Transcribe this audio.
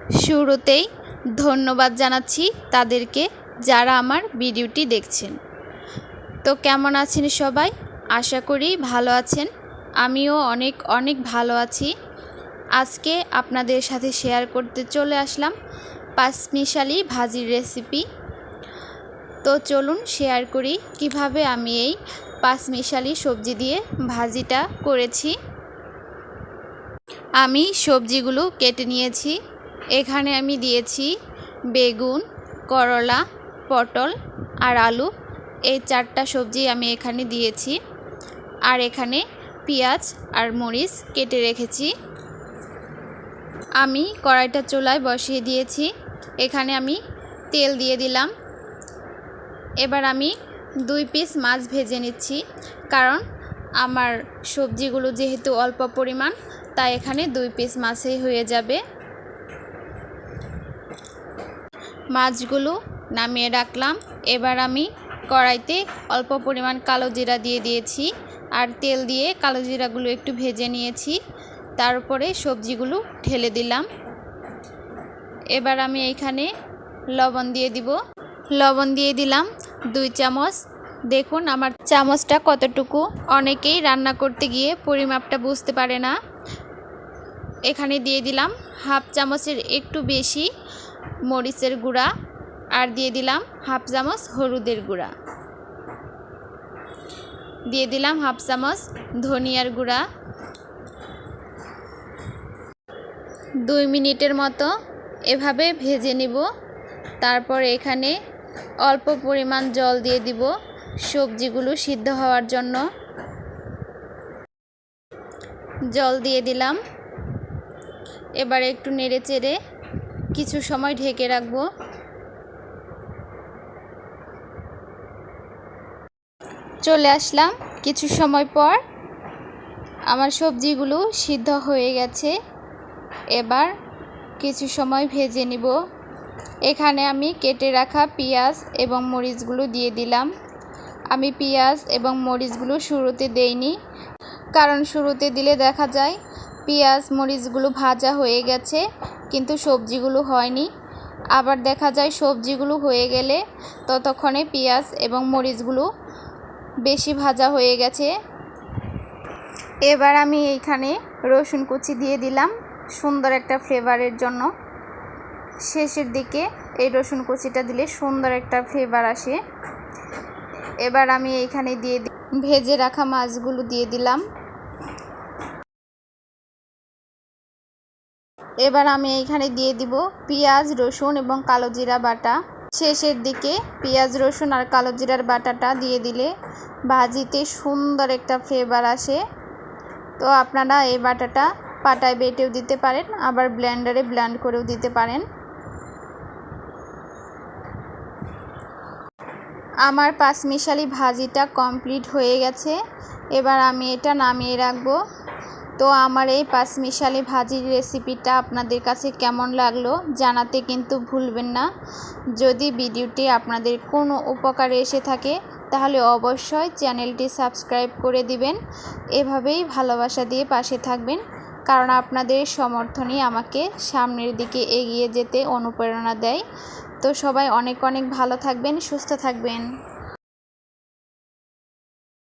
শুরুতেই ধন্যবাদ জানাচ্ছি তাদেরকে যারা আমার ভিডিওটি দেখছেন। তো কেমন আছেন সবাই? আশা করি ভালো আছেন। আমিও অনেক অনেক ভালো আছি। আজকে আপনাদের সাথে শেয়ার করতে চলে আসলাম পাঁচমিশালি ভাজির রেসিপি। তো চলুন শেয়ার করি কিভাবে আমি এই পাঁচমিশালি সবজি দিয়ে ভাজিটা করেছি। আমি সবজিগুলো কেটে নিয়েছি। এখানে আমি দিয়েছি বেগুন, করলা, পটল আর আলু। এই 4টা সবজি আমি এখানে দিয়েছি। আর এখানে পেঁয়াজ আর মরিচ কেটে রেখেছি। আমি কড়াইটা চুলায় বসিয়ে দিয়েছি। এখানে আমি তেল দিয়ে দিলাম। এবার আমি 2 পিস মাছ ভেজে নিচ্ছি, কারণ আমার সবজিগুলো যেহেতু অল্প পরিমাণ, তাই এখানে 2 পিস মাছেই হয়ে যাবে। মাছগুলো নামিয়ে রাখলাম। এবার আমি কড়াইতে অল্প পরিমাণ কালো জিরা দিয়ে দিয়েছি আর তেল দিয়ে কালো জিরাগুলো একটু ভেজে নিয়েছি। তারপরে সবজিগুলো ঢেলে দিলাম। এবার আমি এইখানে লবণ দিয়ে দিব। লবণ দিয়ে দিলাম 2 চামচ। দেখুন আমার চামচটা কতটুকু। অনেকেই রান্না করতে গিয়ে পরিমাপটা বুঝতে পারে না। এখানে দিয়ে দিলাম হাফ চামচের একটু বেশি মরিচের গুঁড়া আর দিয়ে দিলাম হাফ চামচ হলুদের গুঁড়া, দিয়ে দিলাম হাফ চামচ ধনিয়ার গুঁড়া। 2 মিনিটের মতো এভাবে ভেজে নিব। তারপর এখানে অল্প পরিমাণ জল দিয়ে দিব সবজিগুলো সিদ্ধ হওয়ার জন্য। জল দিয়ে দিলাম। এবার একটু নেড়ে চেড়ে কিছু সময় ঢেকে রাখবো। চলে আসলাম কিছু সময় পর। আমার সবজিগুলো সিদ্ধ হয়ে গেছে। এবার কিছু সময় ভেজে নিব। এখানে আমি কেটে রাখা পেঁয়াজ এবং মরিচগুলো দিয়ে দিলাম। আমি পেঁয়াজ এবং মরিচগুলো শুরুতে দেইনি, কারণ শুরুতে দিলে দেখা যায় পেঁয়াজ মরিচগুলো ভাজা হয়ে গেছে কিন্তু সবজিগুলো হয়নি। আবার দেখা যায় সবজিগুলো হয়ে গেলে ততক্ষণে পেঁয়াজ এবং মরিচগুলো বেশি ভাজা হয়ে গেছে। এবার আমি এইখানে রসুন কুচি দিয়ে দিলাম সুন্দর একটা ফ্লেভারের জন্য। শেষের দিকে এই রসুন কুচিটা দিলে সুন্দর একটা ফ্লেভার আসে। এবার আমি এইখানে দিয়ে ভেজে রাখা মাছগুলো দিয়ে দিলাম। এবার আমি এইখানে দিয়ে দিব পেঁয়াজ, রসুন এবং কালো জিরা বাটা। শেষের দিকে পেঁয়াজ, রসুন আর কালো জিরার বাটাটা দিয়ে দিলে ভাজিতে সুন্দর একটা ফ্লেভার আসে। তো আপনারা এই বাটাটা পাটায় বেটেও দিতে পারেন, আবার ব্লেন্ডারে ব্লেন্ড করেও দিতে পারেন। আমার পাঁচমিশালি ভাজিটা কমপ্লিট হয়ে গেছে। এবার আমি এটা নামিয়ে রাখবো। তো আমার এই পাঁচমিশালি ভাজির রেসিপিটা আপনাদের কাছে কেমন লাগলো জানাতে কিন্তু ভুলবেন না। যদি ভিডিওটি আপনাদের কোনো উপকারে এসে থাকে তাহলে অবশ্যই চ্যানেলটি সাবস্ক্রাইব করে দিবেন। এভাবেই ভালোবাসা দিয়ে পাশে থাকবেন, কারণ আপনাদের সমর্থনই আমাকে সামনের দিকে এগিয়ে যেতে অনুপ্রেরণা দেয়। তো সবাই অনেক অনেক ভালো থাকবেন, সুস্থ থাকবেন।